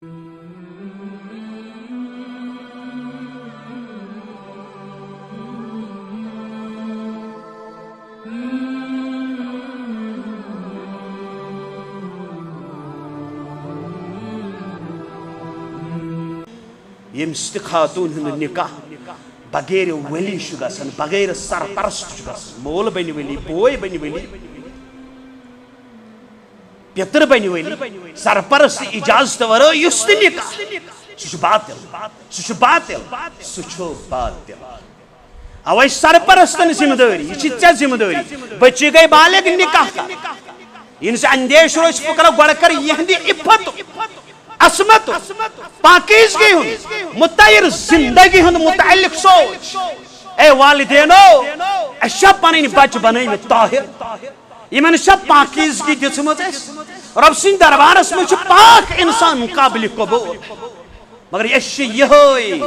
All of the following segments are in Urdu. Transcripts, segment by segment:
یمس خاتون ہند نکاح بغیر ولی گھن بغیر سرپرست مول بن ولی بوے بن ولی پتر بن ولی سرپرست اجازت ورٲے یُس تہِ نکاح سُہ چھُ باطل اوے سرپرستن ذمہ داری یہ ژےٚ ذمہ داری بچی گئی بالغ نکاح کر یہ اندیش روز فکر گۄڈٕ کر یہندِ عفت عصمت پاکیزگی ہند متعیر زندگی ہند متعلق سوچ اے والدینو اچھا پنن بچ بنٲوِتھ طاہر یمن چھا پاکیزگی دِژمٕژ اَسہِ رب سٕنٛدِ دربارس منٛز چھُ پاک انسان قابل قبول مگر أسۍ چھِ یِہوٚے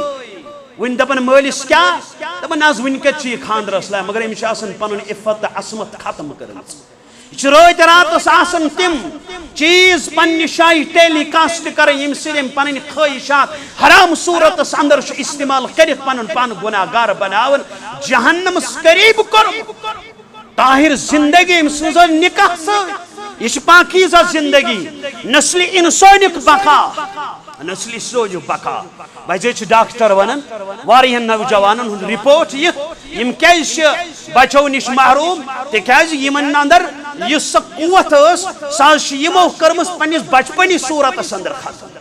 وٕنۍ دپان مٲلِس کیٛاہ دپان نہ حظ وٕنۍ کتہِ چھُ یہِ خانٛدرس لایق مگر أمِس چھِ آسان پنُن عفت تہٕ عصمت ختم کٔرمٕژ یہ چھُ رٲتۍ راتس آسان تِم چیز پننہِ جایہِ ٹیلی کاسٹ کران ییٚمہِ سۭتۍ أمۍ پنٕنۍ خٲہِشات حرام صوٗرتس اندر چھُ استعمال کٔرِتھ پنُن پان گۄناہ گار بناوان جہنمس قریٖب کوٚرمُت طاہر زندگی أمۍ سٕنٛز نکاح سۭتۍ یہ چھِ پاکیزہ زندگی نسل انسانُک بقا نسل سوجُک بقا بجے چھِ ڈاکٹر ونان واریاہن نوجوانن ہُنٛد رپورٹ یِتھ یِم کیازِ چھِ بچو نش محروم تِکیازِ یِمن اندر یُس سۄ قوت ٲس سۄ حظ چھِ یِمو کٔرمٕژ پننِس بچپنی صوٗرتس اندر ختم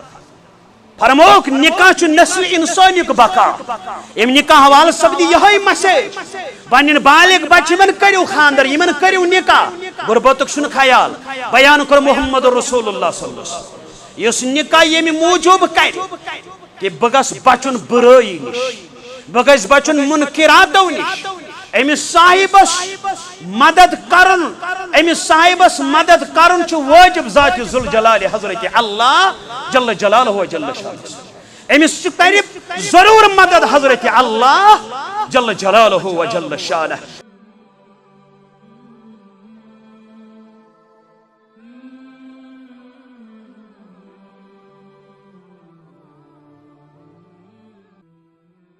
فرموک نکاح چھُ نسل انسانُک بقا امہِ نکاح حوالہٕ سپدِ یِہوٚے مسیج پنٕنٮ۪ن بالغ بچہٕ یِمن کٔرِو خانٛدر یِمن کٔرِو نکاح غربتُک چھُنہٕ خیال بیان کوٚر محمد رسول اللہ صلی اللہ علیہ وسلم یُس نکاح ییٚمہِ موٗجوٗب کرِ کہ بہٕ گژھٕ بچُن بُرٲیی نِش بہٕ گژھٕ بچُن مُنکِراتو نِش أمِس صاحبس مدد کرُن أمِس صاحبس مدد کرُن چھُ وٲجب ذاتِ ذوالجلال حضرت اللہ جل جلالہ و جل شانہ أمِس چھُ کرِ ضروٗر مدد حضرت اللہ جل جلالہ و جل شانہ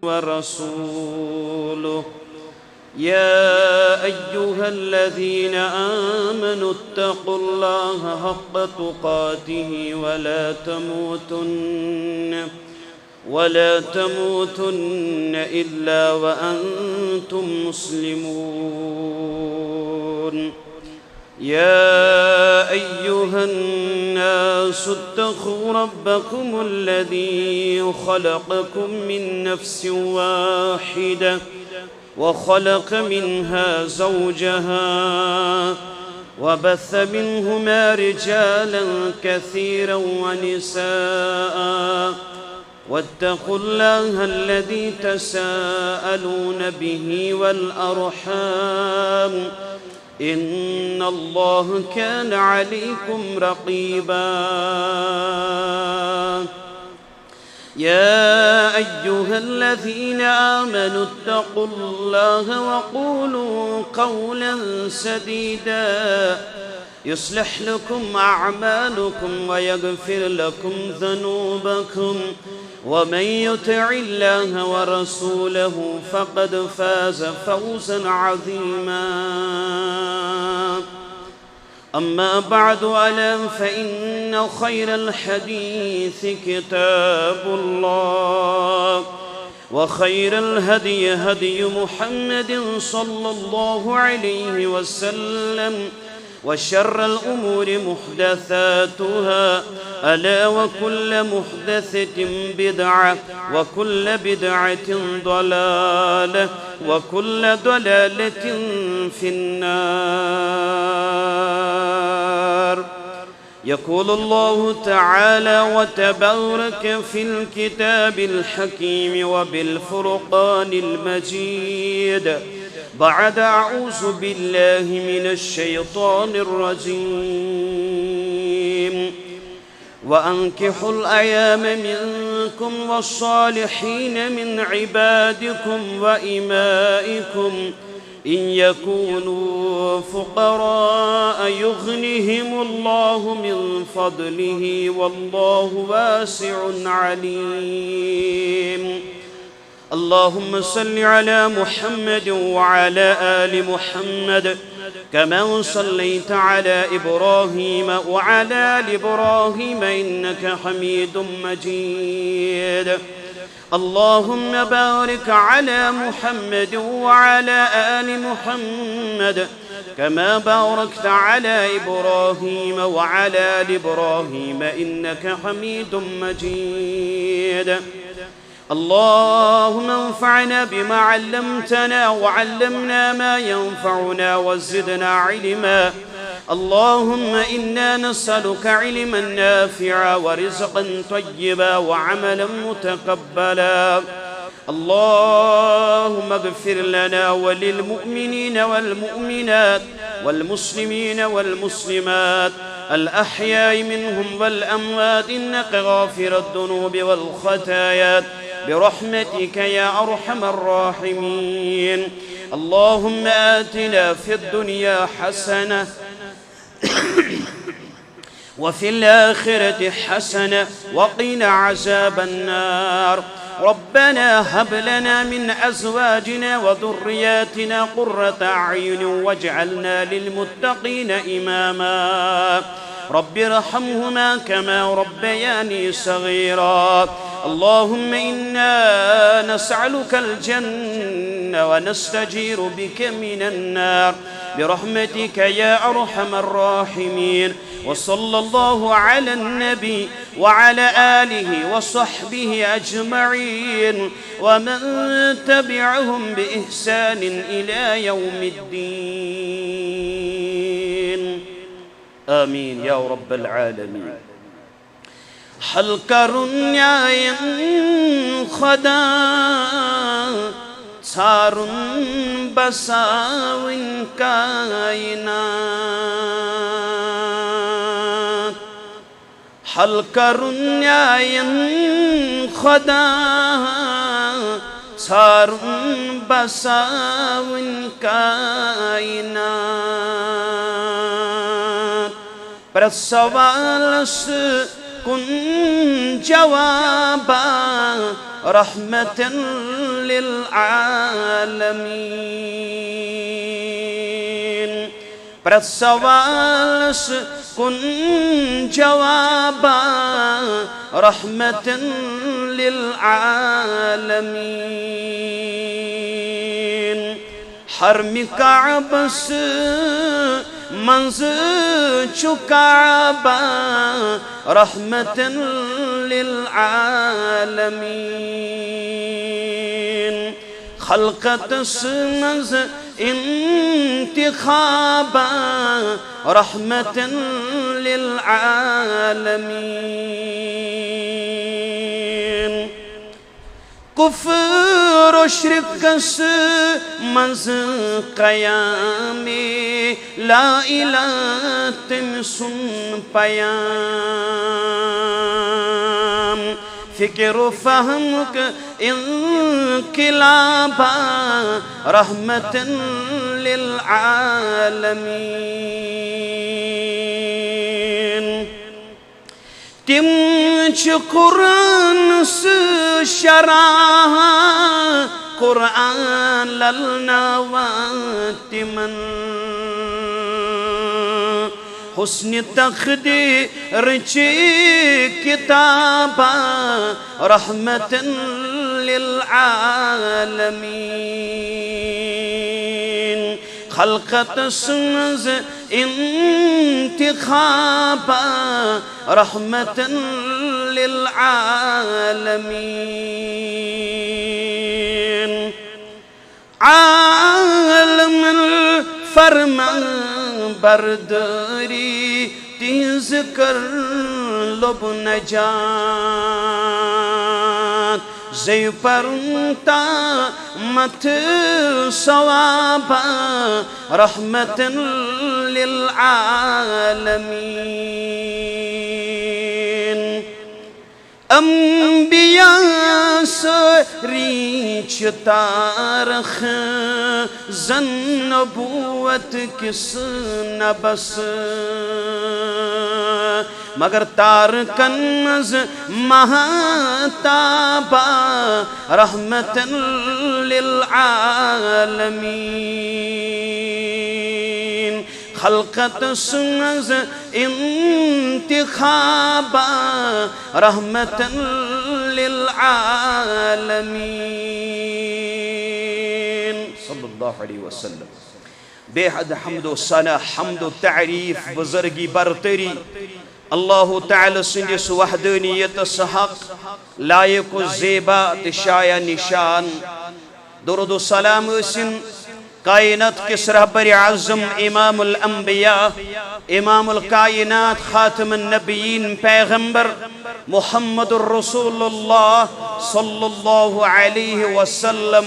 ورسوله يا أيها الذين آمنوا اتقوا الله حق تقاته ولا تموتن إلا وأنتم مسلمون يا أيها الناس اتقوا ربكم الذي خلقكم من نفس واحدة وخلق منها زوجها وبث منهما رجالا كثيرا ونساء واتقوا الله الذي تساءلون به والأرحام إن الله كان عليكم رقيبا يا أيها الذين آمنوا اتقوا الله وقولوا قولا سديدا يصلح لكم أعمالكم ويغفر لكم ذنوبكم ومن يطع الله ورسوله فقد فاز فوزا عظيما أما بعد ألا فإن خير الحديث كتاب الله وخير الهدي هدي محمد صلى الله عليه وسلم وشر الأمور محدثاتها ألا وكل محدثة بدعة وكل بدعة ضلالة وكل ضلالة في النار يقول الله تعالى وتبارك في الكتاب الحكيم وبالفرقان المجيد بعد أعوذ بالله من الشيطان الرجيم وأنكحوا الأيام منكم والصالحين من عبادكم وإمائكم إن يكونوا فقراء يغنهم الله من فضله والله واسع عليم. اللهم صل على محمد وعلى آل محمد كما صليت على إبراهيم وعلى آل إبراهيم إنك حميد مجيد. اللهم بارك على محمد وعلى آل محمد كما باركت على إبراهيم وعلى آل إبراهيم إنك حميد مجيد. اللهم انفعنا بما علمتنا وعلمنا ما ينفعنا وزدنا علما. اللهم إنا نسألك علما نافعا ورزقا طيبا وعملا متقبلا. اللهم اغفر لنا وللمؤمنين والمؤمنات والمسلمين والمسلمات الأحياء منهم والأموات إنك غافر الذنوب والخطايا برحمتك يا أرحم الراحمين. اللهم آتنا في الدنيا حسنة وفي الآخرة حسنة وقنا عذاب النار. ربنا هب لنا من أزواجنا وذرياتنا قرة أعين واجعلنا للمتقين إماما. رب ارحمهما كما ربياني صغيرا. اللهم إنا نسألك الجنة ونستجير بك من النار برحمتك يا أرحم الراحمين. وصلى الله على النبي وعلى آله وصحبه أجمعين ومن تبعهم بإحسان إلى يوم الدين. آمين يا رب العالمين. حلقرنيا خدا سارن بساوين كائنات. حلقرنيا خدا سارن بساوين كائنات. پرسوالس کن جوابا رحمة للعالمين. پرسوالس کن جوابا رحمة للعالمين. حرم کعبس منز چکعبا رحمة للعالمين. خلقت منز انتخابا رحمة للعالمين. کفر و شرک منز قیامی لا الہ تمسن پیام. فکر و فہم انقلابا رحمة للعالمين. تم چھ قرآن سے شرح قرآن للنواتمن. حسن تقدیر چی کتابا رحمة للعالمين. خلقت سمز انتخابا رحمة للعالمين. عالم الفرمان برداری تیز کر لب نجات. زی پرنتا مت ثوابا رحمة للعالمين. انبیاء سری چھ تارخ زن نبوت کس نبس مگر تارکن مز مہتابا رحمت للعالمین خلقت سنز انتخابا رحمت للعالمین صلی اللہ علیہ وسلم. بے حد حمد و ثنا حمد و تعریف بزرگی برتری اللہ تعالی سندس وحدانیت حق لائق و زیبا تشایہ نشان. درود و سلام اسن کائنات کس رہبر اعظم امام الانبیاء امام الکائنات خاتم النبیین پیغمبر محمد الرسول اللہ صلی اللہ علیہ وسلم.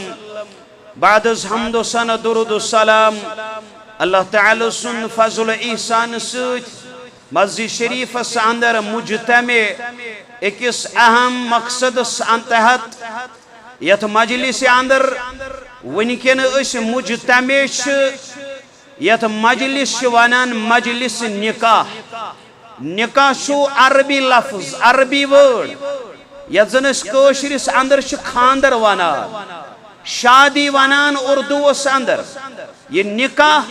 بعد از حمد و ثنا درود و سلام اللہ تعالی سن فضل احسان سۭتۍ مسجد شریف اندر مجتمع اکس اہم مقصد تحت یت مجلس اندر ونکن اس مجتمع یت مجلس ونان مجلس نکاح. نکاح شو عربی لفظ عربی ورڈ یت زن اس کشرس اندر خاندر ونان شادی ونان اردوس اندر. یہ نکاح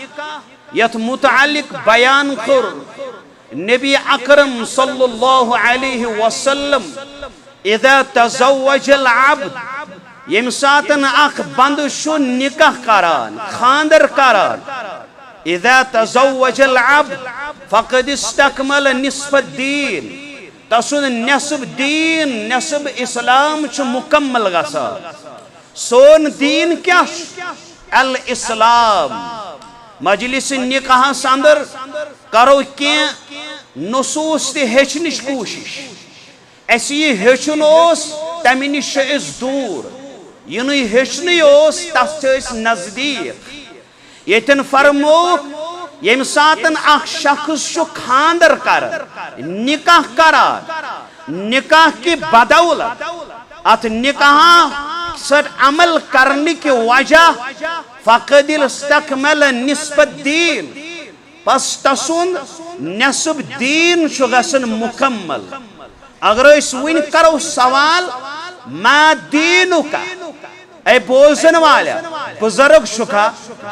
یت متعلق بیان کر نبی اکرم صلی اللہ علیہ وسلم اذا تزوج العبد یم ساتن اخ بند شو نکاح کران خاندر کران اذا تزوج العبد فقد استكمل نصف الدین تسن نصف دین نصف اسلام چھ مکمل گسا. سون دین کیا الاسلام. مجلس نکاح اندر کرو کی نصوص تی ہیچنش کوشش اس یہ ہیچن اس تمی نش اس دور ینی ہیچنی اس تس نزدیک. یتن فرمو یم ساتن اخ شخص شو خاندر کر نکاح کران نکاح کی بدولت ات نکاح سر عمل کرنے کی وجہ فقد استکمل نصف الدین پس تسون نصف دین شو گسن مکمل. اگر اس وین کرو سوال ما دینو کا اے بوزن والا بزرگ شکا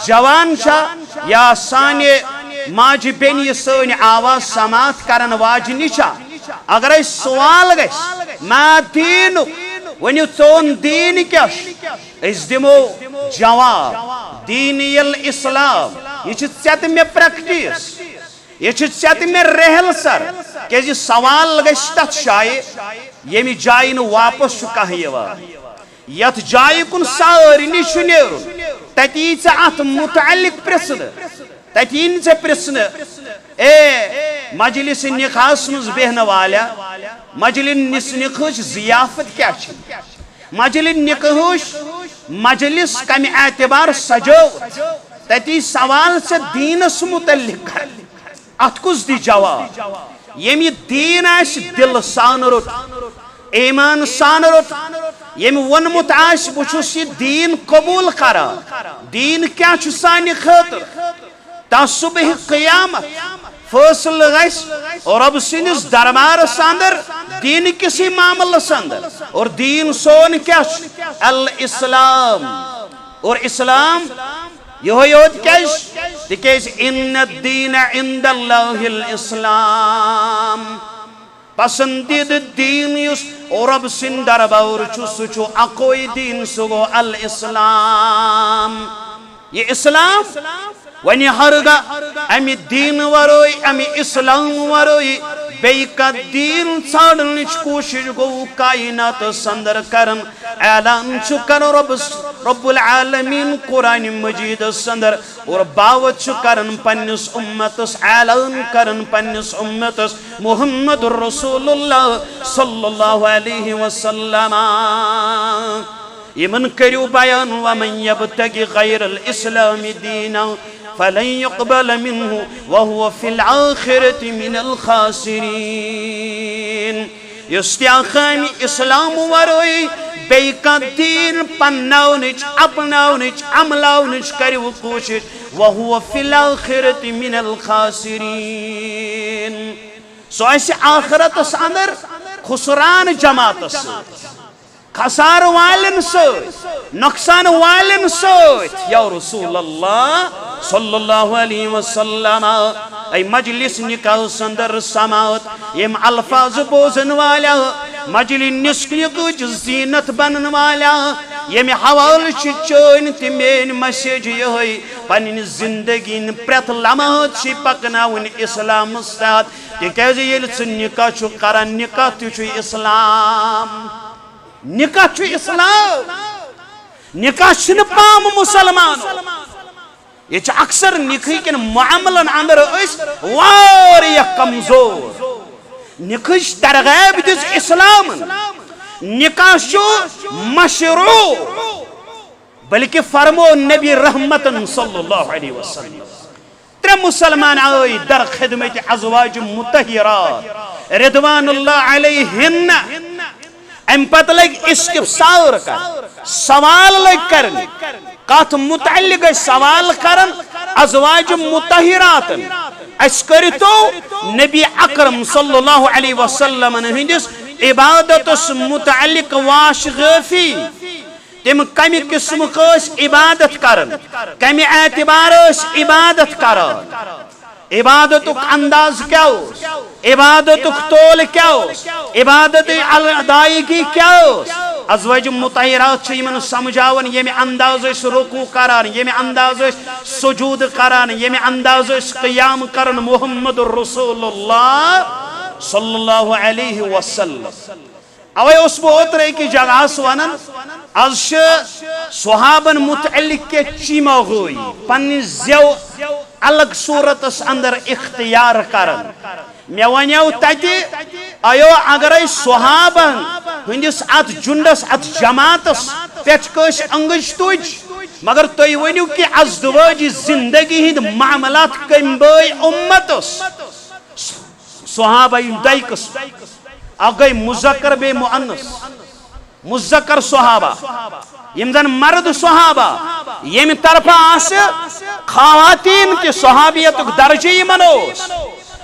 جوان شا یا سانی ماج بینی سانی آواز سماعت کرن واجنی شا اگر اس سوال گیس ما دینو ونیو چون دین کیا اس دمو جواب دینی الاسلام. یہ چیت میں پریکٹیس یہ چیت میں رہل سر کہ جی سوال گیس تت شائع یمی جائن واپس شکا ہیوا یت جائے کن ساری نش نیرن تتی ات متعلق پرسن تتین سے پرسن اے مجلس نکاح مز بہن والا مجلس نکاح ضیافت کیا مجلس نکاح مجلس کم اعتبار سجو تتی سوال سے دینس متعلق ات کس دی جواب یمی دین آس دل سان رٹ ایمان سان رٹ یم ونمت آس بچھس یہ دین قبول کرا دین کیا چھ سانی خاطر تا صبح قیامت فیصل گیس اور رب سندس دربار اندر دین کسی معاملہ اندر اور دین سون کیا الاسلام اور اسلام یہ یود کیش تکیز ان الدین عند اللہ الاسلام پسندید دین یس اور رب سن دربار چو اقوی دین سگو الاسلام. یہ اسلام ونی ہرگا امی دین وروی امی اسلام وروی بیکا دین ژھانڈنچ کوشش گو کائنات سندر کرن اعلان چکن رب العالمین قرآن مجید سندر اور باوت چکن پنس امتس اعلان کرن پنس امتس محمد الرسول اللہ صلی اللہ علیہ وسلم. یمن کریو بیان ومن یبتغی غیر الاسلام دینا فلن يقبل منه وهو في الآخرة من الخاسرين. یستیا خامی اسلام ورئی بیکا دین پناونچ اپناونچ عملاونچ کریو کوشش وہو فی الاخرت من الخاسرین سو ایسے آخرت اندر خسران جماعت خسار والن سوت نقصان والن سوت یا رسول اللہ صلی اللہ علیہ وسلم ای مجلس نکاح سندر سماوت یم الفاظ بوزن والا مجلس نسکنک زینت بنن والا یم حوال چین تمین مسیج یہ پنن زندگی پریت لمحات چھ پکناون اسلام سات تکیاز یل ث نکاح چھ کران نکاح تہ اسلام نکاح چھ اسلام نکاح چھ پام مسلمان یہ اکثر نکاح کن معاملن اندر اس واریہ کمزور نکاح ترغیب دس اسلام نکاح چھ مشروع بلکہ فرمو نبی رحمت صلی اللہ علیہ وسلم ترے مسلمان آئی در خدمت ازواج مطہرات رضوان اللہ علیہن ام پتہ لگ استفسار کر سوال لگ کرنے کات متعلق سوال کرن ازواج مطہرات اس کرتو نبی اکرم صلی اللہ علیہ وسلم ہندس عبادت متعلق واش غفی تم کمی قسم کس عبادت کرن کمی اعتبار اس عبادت کرن عبادت انداز کیا اس عبادت طول کیا اس عبادت ادائیگی کیا اس ازواج مطہرات یمن سمجھاون یمی انداز اس رکوع کران یمی انداز اس سجود کران یمی انداز اس قیام کرن محمد رسول اللہ صلی اللہ علیہ وسلم اوے اس بو اترے کی جگہ سوانن از صحابن متعلق کے چیما ہوئی پنی زیو الگ صورت اس اندر اختیار کرن میں ونیو تاتی ایو اگر صحابن ہندس ات جنڈس ات جماعتس پیچ کش انگش توج مگر توی ونیو کہ ازدواج زندگی ہند معاملات کم بای امتس صحابہ دائکس اگئی مذکر بے مؤنث مذکر صحابہ یم زن مرد صحابہ یم طرفا آس خواتین کے صحابیت درجی منوس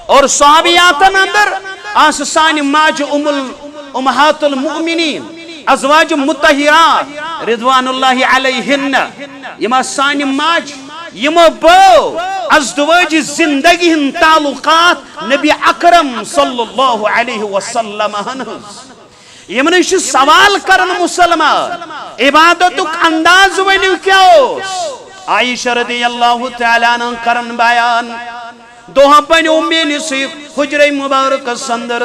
اور صحابیاتن اندر آس سانی ماج امہات المؤمنین ازواج مطہرات رضوان اللہ علیہن یم سانی ماج یم بو ازدواج زندگی ہن تعلقات نبی اکرم صلی اللہ علیہ وسلم ہنس یمن سوال کرن مسلمان عبادت انداز ونیو کیا عائشہ رضی اللہ تعالیٰ عنہ کرن بیان دوہاں پن امی نصیب حجر مبارک سندر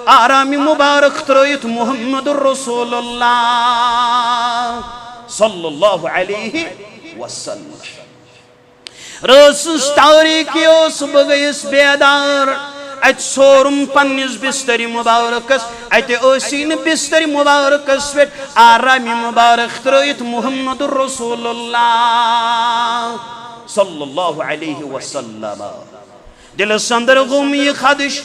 آرام مبارک ترویت محمد رسول اللہ صلی اللہ علیہ وسلم رسس تاریکی اس بگیس بیدار ات سورم پنیس بستری مبارکس ات اسین بستری مبارکس ویٹ آرامی مبارک ترویت محمد رسول اللہ صلی اللہ علیہ وسلم دل سندر غمی خدش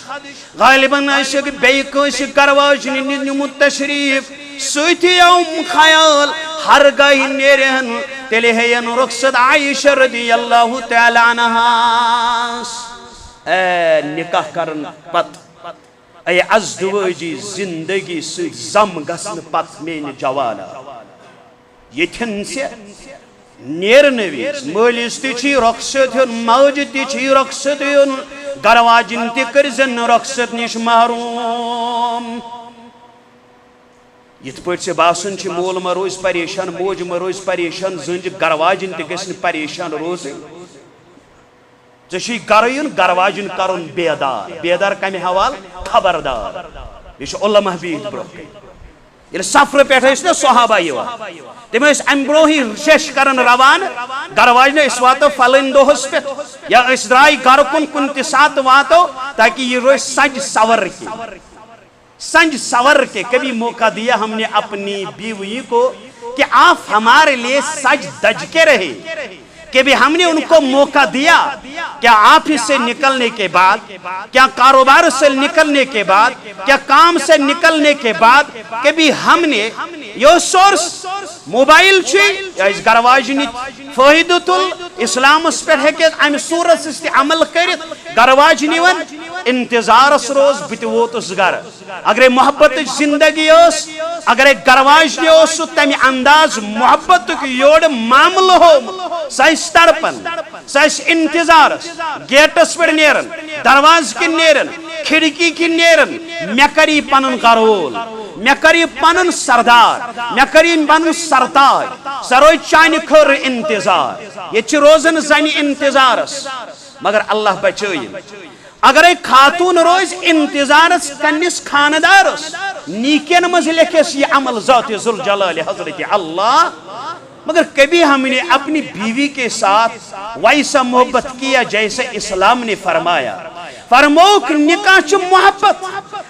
غالباً ایسے بیک ایسے کرواج نمت تشریف سویتی یوم خیال ہر گاہی نیرہن تیلے ہین رخصت عائشہ رضی اللہ تعالیٰ عنہ اے نکاح کرن پت اے ازدواجی زندگی سے زم گسن پت مین جوانا یتھن سے نیرنویز مولیس تی چھی رخصت ہن موج تی چھی رخصت ہن گرواجن تی کرزن رخصت نش محروم یت پٹ سے باسن چھ مول مروز پریشان موج مروز پریشان زنج گرواجن تی گسن پریشان روز چشی گرین گرواجن کرن بیدار بیدار کمی حوال خبردار یہ علماء بیت برو یہ سفر پیٹھ اس نے صحابہ یہ تم اس امبروہی شش کرن روان گرواجن اس واتو فلن دوہس پہ یا اس درائی گر کن تسات واتو تاکہ یہ روی سج سور کی سنج سور کے کبھی موقع دیا ہم نے اپنی بیوی کو کہ آپ ہمارے لیے سج دج کے رہے کہ بھی ہم نے ان کو موقع دیا کیا آفس سے نکلنے کے بعد، کیا کاروبار سے نکلنے کے بعد، کیا کام سے نکلنے کے بعد کہ بھی ہم نے یہ سورس موبائل چھ اس گرواجنی فائدہ تل اسلام اس پر ہے کہ ام صورت اس عمل کرت گرواجنی ون انتظارس روز بت ووتس گر اگر محبت زندگی اس اگر گرواجنی اس تمہ انداز محبت یوڑ معاملہ ہو سائس ترپن سائس انتظارس گیٹس پر نیرن دروازہ کن نیرن کھڑکی کن نیرن مے کری پنن کرول مے کری پنن سردار مے کری پنن سرتاج سروی چانہ خر انتظار یہ روزن زنی انتظارس مگر اللہ بچائن اگر خاتون روز انتظارس کنس خاندارس نیکین مز لکھس یہ عمل ذات ذوالجلال حضرت اللہ مگر کبھی ہم نے اپنی بیوی کے ساتھ ویسا محبت کیا جیسے اسلام نے فرمایا فرموک نکاح چھ محبت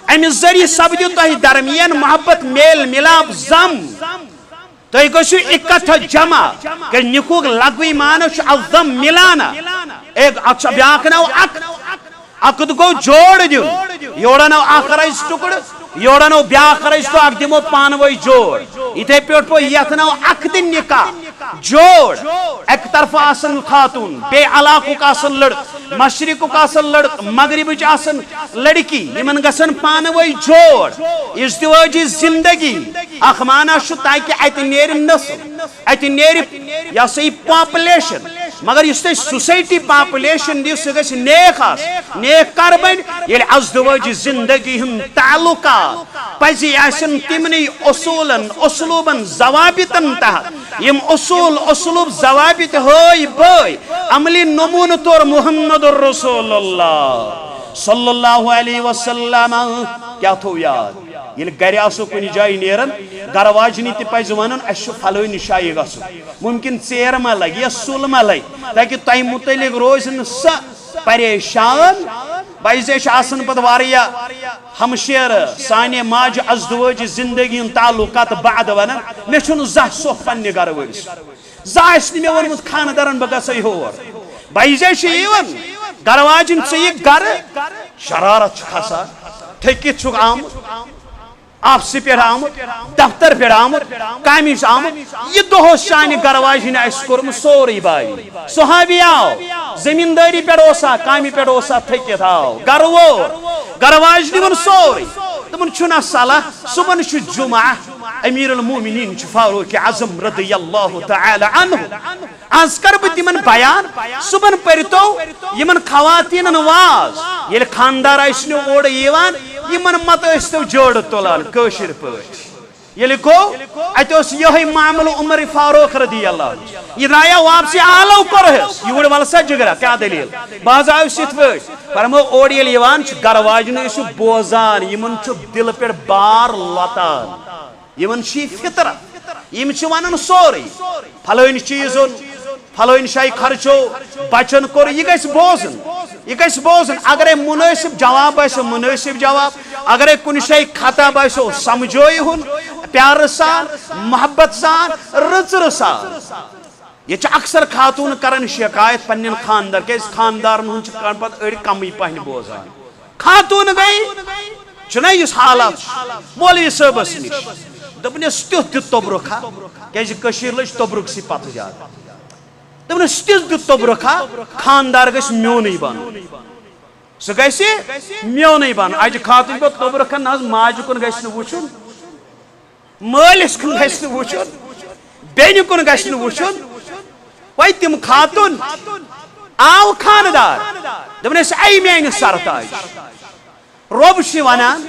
ام ذریعہ سپدو تہ درمیان محبت میل ملاپ زم تہ گژھو اکٹھ جمع کہ نکوک لغوی معنی چھ الضم ملانا ایک اچھا بیاکھ نو عقد گو جوڑ دیون یوڑا نو آخرائز ٹکڑ یوڑا نو بیاخرائز تو اک دمو پانوئی جوڑ اتھے پیٹ پو یت نو عقد نکاح جوڑ ایک طرف آسن خاتون بے علاقوں کا آسن لڑک مشرقوں کا آسن لڑک مغرب آسن لڑکی یمن گسن پانوئی جوڑ ازدواجی زندگی اخمانہ شو تاکہ ایت نیر نسل ایت نیر یا سی پاپولیشن مگر اس تے سوسائٹی پاپولیشن دیو سگس نیک آس نیک کربن یل ازدواجی زندگی ہم تعلقات پزی آسن تمنی اصولاً اسلوباً ضوابطاً تحت یم اصول اسلوب ضوابط ہوئی بھائی عملی نمون طور محمد الرسول اللہ صلی اللہ علیہ وسلم کیا تھو یاد یہ گھر آسو کنی جائی نیرن گرواجنی تی پائز ونن اشو فلوی نشائی گسو ممکن چیر ما لگ یا سول ما لگ تاکہ تائی متعلق روزن سا پریشان بائزیش آسن پد واریا ہمشیر سانی ماج ازدواج زندگی ان تعلقات بعد ونن میں چھن زہ سوخ پنی گرواج زہ اسنی میں ونمت خاندرن بگا سی ہور بائزیش ایون گرواجن چی گر شرارت خسا ٹھیکت چھک آمد آفسی پر آمد دفتر پر آمد کامیش آمد یہ دو شانی گرواجی نے اس کرم سوری بائی صحابی آو زمینداری پر اوسا کامی پر اوسا تھکت آو گروور گرواج نے من سوری تمن چھنا صلاح صبح چھ جمعہ امیر المومنین چھ فاروق اعظم رضی اللہ تعالی عنہ آز کر بہ تمن بیان صبح پرتو یمن خواتین واز یل خاندار اسنو اوڑ ایوان یمن مت استو جوڑ تولان کوشر پٹ یل کو اتوس یہ معاملہ عمر فاروق رضی اللہ یہ رایا واپسی آلو کرہس یوڑ ولسا جگرا کیا دلیل باز آو ست پٹ فرمو اوڑ یل ایوان چھ گرواجن اس بوزان یمن چھ دل پر بار لتان یمن چھ فطرت یم چھ ونن سوری پھلوین چیزن پھلوین شائی خرچو بچن کور یہ گیس بوزن اگر مناسب جواب بائیسو مناسب جواب اگر کن شائی خطا بائیسو سمجھوئی ہن پیار سان محبت سان رچر سان یہ چھ اکثر خاتون کرن شکایت پنن خاندار کہ اس خاندار میں ہنچ کرن پت اڑ کمی پہن بوزان خاتون گئی چھنا اس حالات مولوی صاحب نش دپنس تیت دیت تبرکھا کہ کشیر لج تبرک سی پتہ جات دپنس تیت دیت تبرکھا خاندار گس میونی بن سہ گژھِ میونی بن اجہ خاتون پہ تبرکھا نہ ماجہ کن گژھِ نہٕ وٕچھُن مٲلِس کن گژھِ نہٕ وٕچھُن بیٚنہِ کن گژھِ نہٕ وٕچھُن وے تم خاتون آو خاندار دپنس اے میانہِ سرتاج رۄب چھُ ونان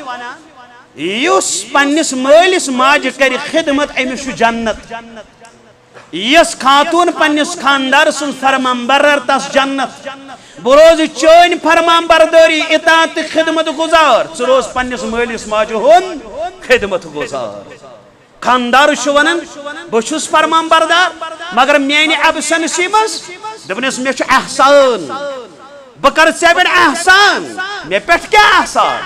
یُس پننس مٲلِس ماجہِ کرِ خدمت أمِس چھُ جنت یس خاتون پننس خاندار سن فرمان برر تس جنت بروز چون فرمان برداری اطاعت خدمت گزار ث روز پننس مٲلِس ماجہِ ہُنٛد خدمت گزار خاندار چھُ ونان بہٕ چھُس فرمان بردار مگر میانہِ ابسنسی منٛز دپنس مےٚ چھُ احسان بہٕ کرٕ ژےٚ پٮ۪ٹھ احسان مےٚ پٮ۪ٹھ کیٛاہ احسان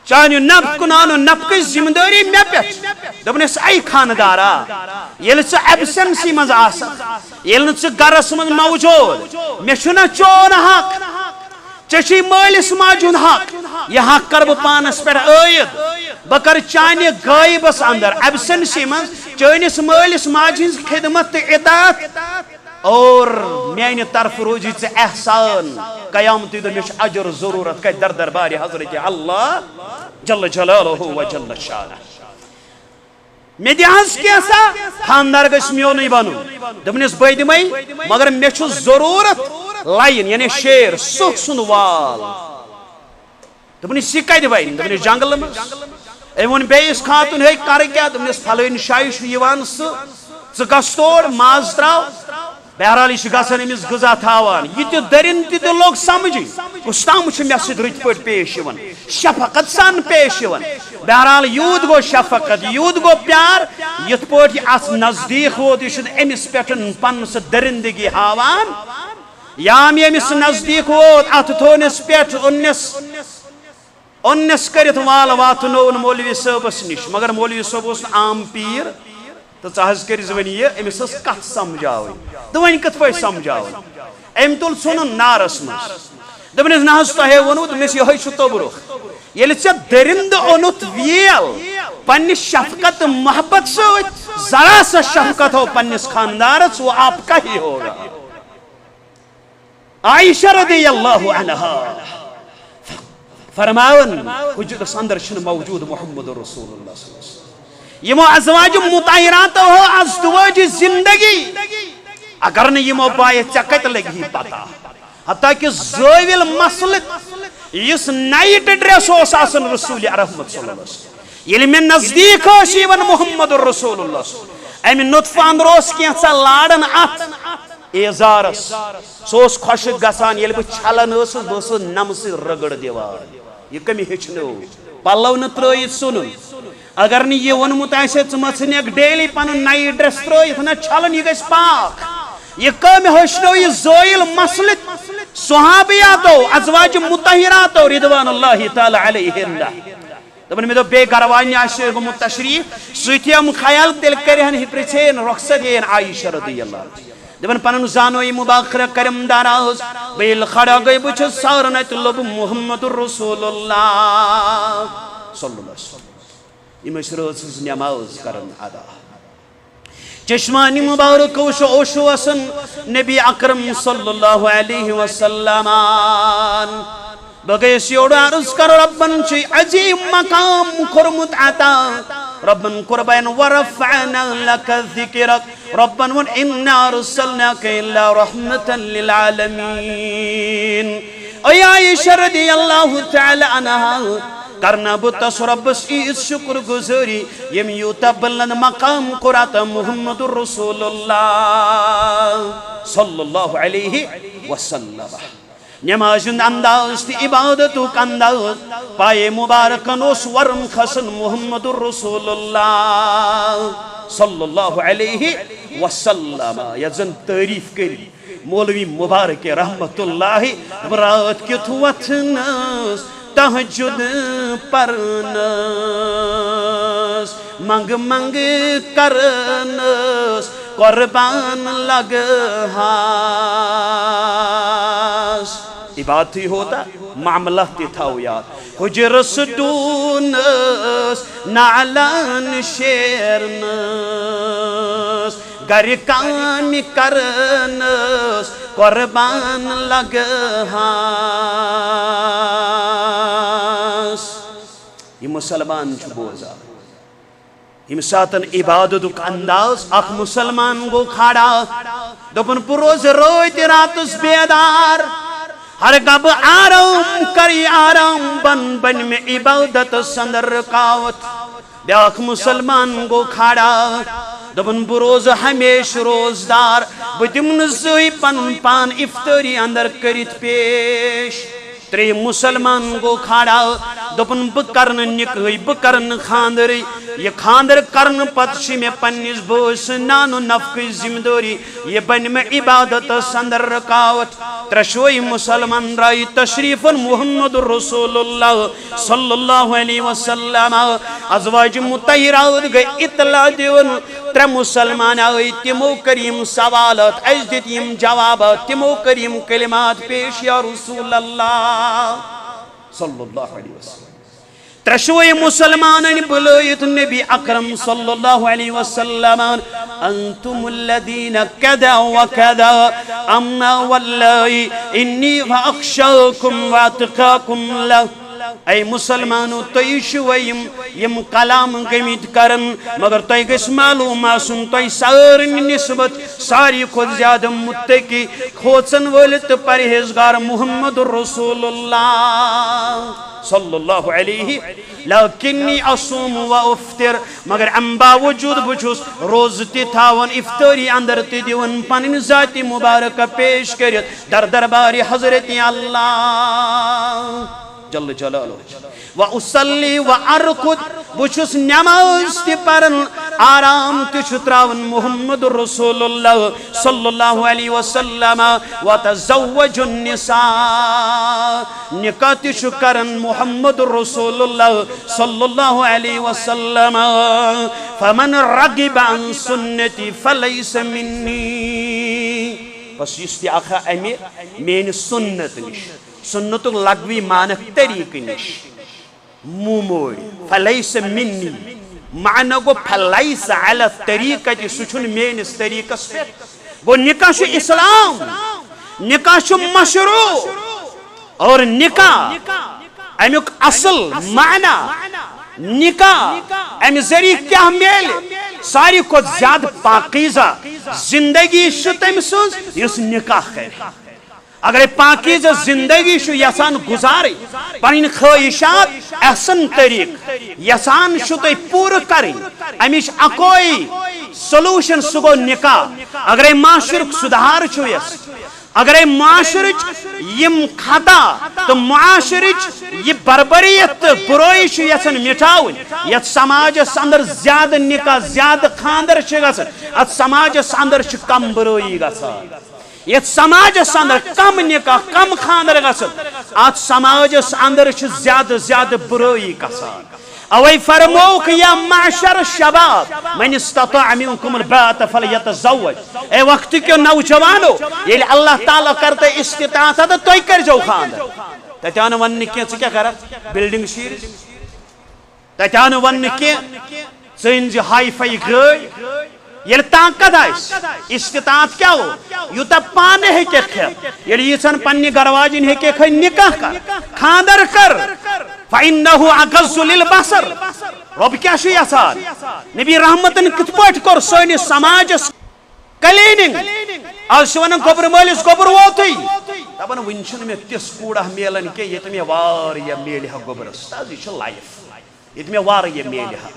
چانو نفق نانو نفق ذمہ داری مے پہ دپنس اے خاندارا یل ژ ایبسنسی مز آسا یل ژ گرس مز موجود مے چھنا چون حق چشی مالس ماجن حق یہ حق کر بہ پانس پہ عائد بہ کر چانہ غائبس اندر ایبسنسی مز چانس مالس ماجہ ہز خدمت تو اطاعت اور میانہ طرف روزی ژے احسان قیامتی دہ مے اجر ضرورت کتہ در دربار حضرت اللہ جل جلالہ و جل شانہ مے دہس کیسا خاندار گھس میونی بنن دپنس بے دمے مگر مے چھ ضرورت لائن یعنی شیر سکھ سند وال دپنس یہ کتہ بن دپنس جنگل مز ام ون بیس خاتون ہے کر کیا دپنس پھلٲنۍ جایہِ چھُ یِوان سُہ ژٕ گژھ تور ماز تراو بہرحال یہ گژھان امس غذا تھاوان یہ تہ درند تہ لوگ سمجھی کستام چھ مے سۭتۍ رٕتۍ پٲٹھۍ پیش یوان شفقت سان پیش یوان بہرحال یوت گو شفقت یوت گو پیار یت پٲٹھۍ یہ اتھ نزدیک ووت یہ امس پٮ۪ٹھ پن سہ درندگی ہاوان یام امس نزدیک ووت اتھ تھونس پٮ۪ٹھ اونس کرت وال واتنون مولوی صٲبس نش مگر مولوی صٲب اوس عام پیر تو ژٕ کٔرِزِ وۄنۍ یہِ أمِس ٲس کتھ سمجھاوٕنۍ تہٕ وۄنۍ کِتھ پٲٹھۍ سمجھاوٕنۍ أمۍ تُل ژھُنُن نارس منٛز دوٚپنس نہ حظ تۄہے ووٚنوٕ دوٚپنس یِہوٚے چھُ توبرُک ییٚلہِ ژےٚ دٔرِندٕ اوٚنُتھ ویل پننہِ شفقت تہٕ محبت سۭتۍ ذرا سا شفقت ہو پننس خاندارس وہ آپ کا ہی ہوگا عائشہ رضی اللہ عنہا فرماون حجرس اندر چھُنہٕ موجود محمد رسول اللہ صلی اللہ علیہ وسلم یمو ازواج مطہرات ہو ازدواج زندگی اگر نہ یمو پائے ژےٚ کتہ لگی پتہ حتیٰ کہ زٲوِل مسلک یس نائٹ ڈریس اوس آسان رسول رحمت صلی اللہ علیہ وسلم ییٚلہِ مےٚ نزدیک اوس یوان محمد رسول اللہ امہ نطفہ اندر اوس کینژھا لاران اتھ ایزارس سہ اوس خۄشک گژھان ییٚلہِ بہٕ چھلان ٲسٕس بہٕ ٲسٕس نمہٕ سۭتۍ رگڑ دِوان یہ کمی ہیٚچھنٲو پلو نہٕ ترٲیِتھ ژھُنُن اگر نہ یہ ونمت آسہِ ژٕ مہ ژھٕنیکھ ڈیلی پنن نایٹ ڈریس ترٲیِتھ نہ چھلن یہ گژھِ پاک یہ کم ہیٚچھنٲو یہ زٲیِل مسلک صحابیاتو ازواج مطہراتو رضوان اللہ تعالی علیہن دپن مے دوٚپ بیٚیہِ گرٕ والنہِ آسہِ گوٚمُت تشریف سُہ تھیم خیال تیٚلہِ کرِہن یہِ پرژھین رخصت ہین عائشہ رضی اللہ دپن پنن زانوی مباخرہ کرم داراز بیل کھڑا گئی بہ چھس سارن ات لوب محمد رسول اللہ صلی اللہ علیہ وسلم یم رٲژ ہٕنٛز نماز کرن ادا چشمانی مبارک اوشو اسن نبی اکرم صلی اللہ علیہ وسلم بگیس یوڑ عرض کر ربن چی عظیم مقام کرمت عطا ربن قربان ورفعنا لك ذکرک ربن ون انا رسلناک الا رحمتا للعالمین اے عائشہ رضی اللہ تعالی عنہا کرنا بتس ربس عید شکر گزاری یم یوتا بلند مقام قرآن محمد رسول اللہ صلی اللہ علیہ وسلم نمازن انداز تی عبادتک انداز پائے مبارکن اس ورم خسن محمد رسول اللہ صلی اللہ علیہ وسلم یزن تعریف کری مولوی مبارک رحمت اللہ برات کی توتنس تہجد پرنس منگ منگ کرنس قربان لگہاس عبادت ہی ہوتا معاملہ تی تھاو یاد حجرس دونس نعلان شیرنس گر کامی کرنس قربان لگہاس یہ مسلمان چھو بوزا یہ ساتن عبادتک انداز اخ مسلمان گو کھاڑا دپن پروز رویت راتس بیدار ہر گب آرام کری آرام بن بن میں عبادت سندر رکاوت بیاک مسلمان گو کھاڑا دپن بروز ہمیش روزدار بدمن زوی پن پان افطاری اندر کرت پیش تری مسلمان گو کھاڑا دپن بکرن نکوی بکرن خاندری یہ خاندر کرن پتشی میں پنیس بوس نانو نفق ذمہ داری یہ بن میں عبادت سندر رکاوت ترشوئی مسلمان رائی تشریف محمد رسول اللہ صلی اللہ علیہ وسلم ازواج مطہرات گئی اطلاع دیون تر مسلمان آئی تمو کریم سوالات اجدت یم جوابات تمو کریم کلمات پیش یا رسول اللہ صلی اللہ علیہ وسلم ترشوئی مسلمان بلویت نبی اکرم صلی اللہ علیہ وسلم انتم الذین کدا وکدا اما واللہ انی فاخشاکم واتقاکم لہ اے مسلمانو توی شویم یم کلام گمید کرن مگر توی گس معلوم آسن توی سارن نسبت ساری خود زیادہ متقی کھوچن ولت پرہیزگار محمد رسول اللہ صلی اللہ علیہ لیکنی اصوم و افطر مگر ام باوجود بچوس روز تی تھاون افطاری اندر تی دیون پنن ذاتی مبارک پیش کرت در درباری حضرت اللہ جل جلالہ و اصلی و ارکد بچوس نماز تی پرن آرام تی چھتراون محمد رسول اللہ صلی اللہ علیہ وسلم و تزوج النساء نکاح تی چھکرن محمد رسول اللہ صلی اللہ علیہ وسلم فمن رغب عن سنتی فلیس منی بس یستی آخا امیر مین سنت نش سنت لغوی معنی طریق نش موموڑ فلیس منی معنی گو فلیس علی طریقہ سچن مینس طریقہ سپیت گو نکاح شو اسلام نکاح شو مشروع اور نکاح امیک اصل معنی نکاح امی ذریعہ کیا میل ساری کو زیادہ پاکیزہ زندگی شو تم سوز یس نکاح ہے اگر پاکیزہ زندگی شو یسان گزاری پنین خواہشات احسن طریق یسان شو تی پور کریں امیش اکوئی سلوشن سگو نکاح اگر معاشرک سدھار چھو یس اگر معاشرچ یم خطا تو معاشرچ یہ بربریت بروئی شو یسن مٹاون یت سماج اندر زیادہ نکاح زیادہ خاندر چھ ات سماج اندر کم بروئی گژھان یت سماج اندر کم نکاح کم خاندر گژھان ات سماج اندر زیادہ زیادہ بروئی گژھان اوے فرموک یا معشر الشباب من استطاع منکم الباءۃ فلیتزوج اے وقت کے نوجوانو یل اللہ تعالی کرتے استطاعت تو توئی کر جو خاندر تتیان ون کی کیا کرت بلڈنگ شیر تتیان ون کی چنج ہائی فائی گئی یل طاقت آئیس استطاعت کیا ہو یوتا پانے ہے کہ خیر یل یہ پنی گرواجن ہے کہ خیر نکاح کر خاندر کر فَإِنَّهُ عَقَزُّ لِلْبَصَرِ رب کیا شو یسان نبی رحمتن کت پاٹ کر سونی سماجس کلیننگ آج شوانن گوبر مالس گوبر ووتی تبن ونچن میں تس کوڑا میلن کے یہ تمہیں واریا میلی ہا گوبر استاز یہ چھو لائف یہ تمہیں واریا میلی ہا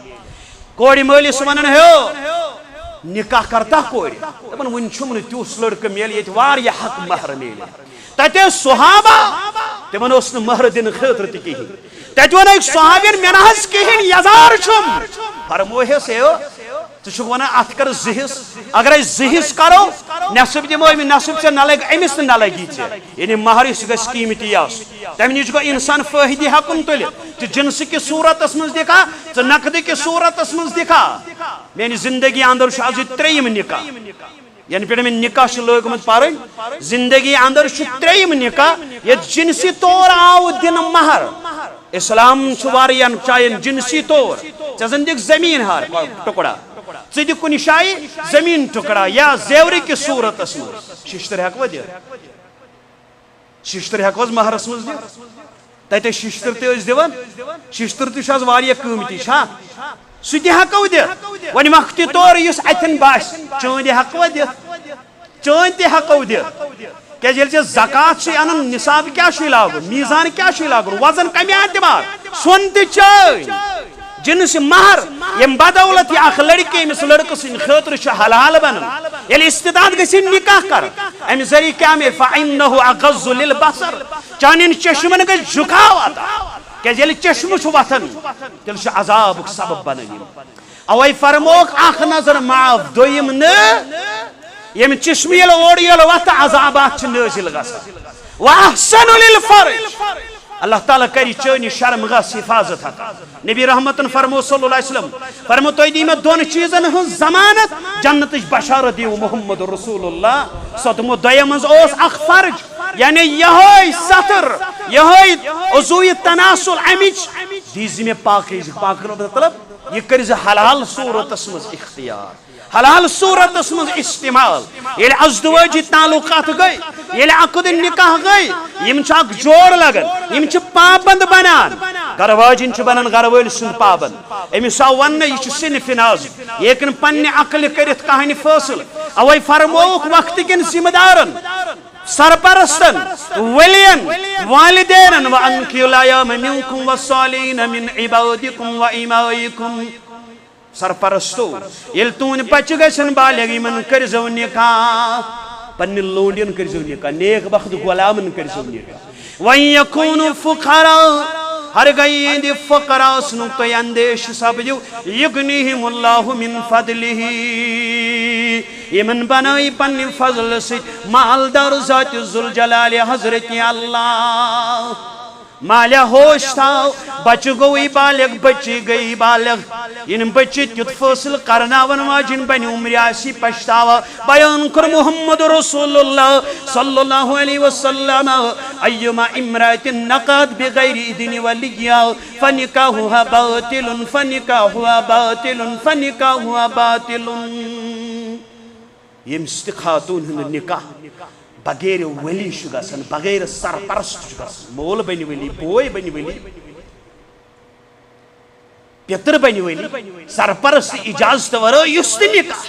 کوڑی مالس ونن ہے نکاح کرتا کوڑی تبن ونچن میں تیوس لڑک میلی یہ واریا حق مہر میلی تاتے صحابہ تمن اس مہر دن خطر تکی تجوان ایک صحابین منحس کہین یزار چھم فرموہ سے ہو تو شکوانا ات کر زہس اگر ای زہس کرو نصب دی موئی میں نصب سے نلگ ایمس نلگی چھے یعنی مہر اس گس قیمتی یاس تم نیچ کو انسان فہدی حقن تلی تو جنس کی صورت اسمز دیکھا تو نقد کی صورت اسمز دیکھا میری زندگی اندر شازی تریم نکاح یعنی پیڑ میں نکاح شو لوگ مت پارن زندگی اندر شو تریم نکاح یہ جنسی طور آو دن مہر اسلام چھوارین چاہین جنسی طور چزندگ زمین ہار ٹکڑا چیدی کنی شائی زمین ٹکڑا یا زیوری کی صورت اسمو ششتر حقوہ دیا ششتر حقوہ مہر اسمو دیا تیتے ششتر تے اس دیوان ششتر تے شاز واریا قیمتی شاہ ستی حقوہ دیا ونی وقتی طور یس اتن باش چون دی حقوہ دیا چون تی حقوہ دیا کہ جیل چیز زکاة چی انن نصاب کیا شوی لاغر میزان کیا شوی لاغر وزن کمی اعتبار سنتی چون جنس مہر یم بدولت یا اخ لڑکی مس لڑکس ان خطر چھ حلال بنن یلی استداد گسی نکاح کر ام ذری کیا میں فإنه اغض للبصر چانن چشمن کے جھکاوت کہ جیل چشم چھ وطن تل چھ عذاب سبب بنن اوے فرموک اخ نظر معاف دویم نہ یم چشم یل اور یل وقت عذابات چھ نازل گژھان وأحسن للفرج اللہ تعالیٰ کری چٲنی شرمگاہس حفاظت عطا نبی رحمتن فرمو صلی اللہ علیہ وسلم فرمو تُہۍ دِیِو مےٚ دۄن چیٖزن ہٕنٛز ضمانت جنتٕچ بشارت دِیِو محمد رسول اللہ سۄ دوٚپمو دوٚیِم منٛز اوس اکھ فرج یعنی یہوے ستر یہوے عضوی تناسل امِچ دیٖزِ مےٚ پاکیزگی پاک مطلب یہ کٔرۍ زِ حلال صوٗرتس منٛز اختیار حلال صورتس منٛز استعمال ییٚلہِ ازدوٲجی تعلقات گٔے ییٚلہِ عقد نکاح گٔے یِم چھِ اکھ جوڑ لگان یِم چھِ پابند بنان گھر واجِنۍ چھِ بنان گھر وٲلۍ سُنٛد پابند أمِس آو وننہٕ یہِ چھُ صنفِ نازک یہِ ہیٚکہِ نہٕ پننہِ عقلہِ کٔرِتھ کانٛہہ فٲصلہٕ اوے فرمووُکھ وقتہٕ کٮ۪ن ذمہٕ دارن سرپرستن ولین والدینن وانکحوا الایام منکم والصالحین من عبادکم وامائکم سرپرستو یل تون بچہ گژھن بالغ یمن کرزو نکاح پنن لونڈین کرزو نکاح نیک بخت غلامن کرزو نکاح وان یکونوا فقراء ہر گئی دی فقراء سنو تو اندیش سپدیو یغنیہم اللہ من فضلہ یمن بنائی پنن فضل سۭتۍ مالدار ذات ذوالجلال حضرت اللہ مالیا ہوش تھاو بچہ گوئی بالغ بچی گئی بالغ ان بچی تیت فصل کرناون واجن بنی عمر آسی پشتاوا بیان کر محمد رسول اللہ صلی اللہ علیہ وسلم ایما امرات نقاد بغیر اذن ولیہ فنکاحها باطل فنکاحها باطل فنکاحها باطل یم خاتون ہند نکاح بغیر ولی گھن بغیر سرپرست مول بن ولی بوے بن ولی پیتر بن ولی سرپرست اجازت ورٲے یُس تہِ نکاح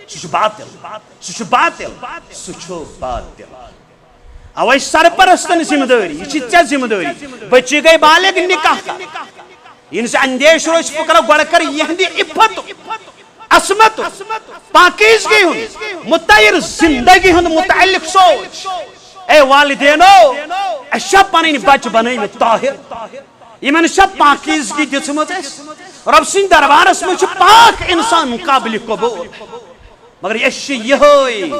سُہ چھُ باطل اوے سرپرستن ذمہ دٲری یہ چھِ ژےٚ ذمہ دٲری بچی گئی بالغ نکاح یِہنٛز اندیش روزِ فکر گۄڈٕ کر یہندِ عفت عصمت پاکیزگی ہند متعیر زندگی ہند متعلق سوچ اے والدینو اچھا پنن بچہ بنٲیمٕتۍ طاہر یمن چھا پاکیزگی دِژمٕژ اَسہِ رب سٕنٛدِ دربارس منٛز چھُ پاک انسان قابل قبول مگر أسۍ چھِ یِہوٚے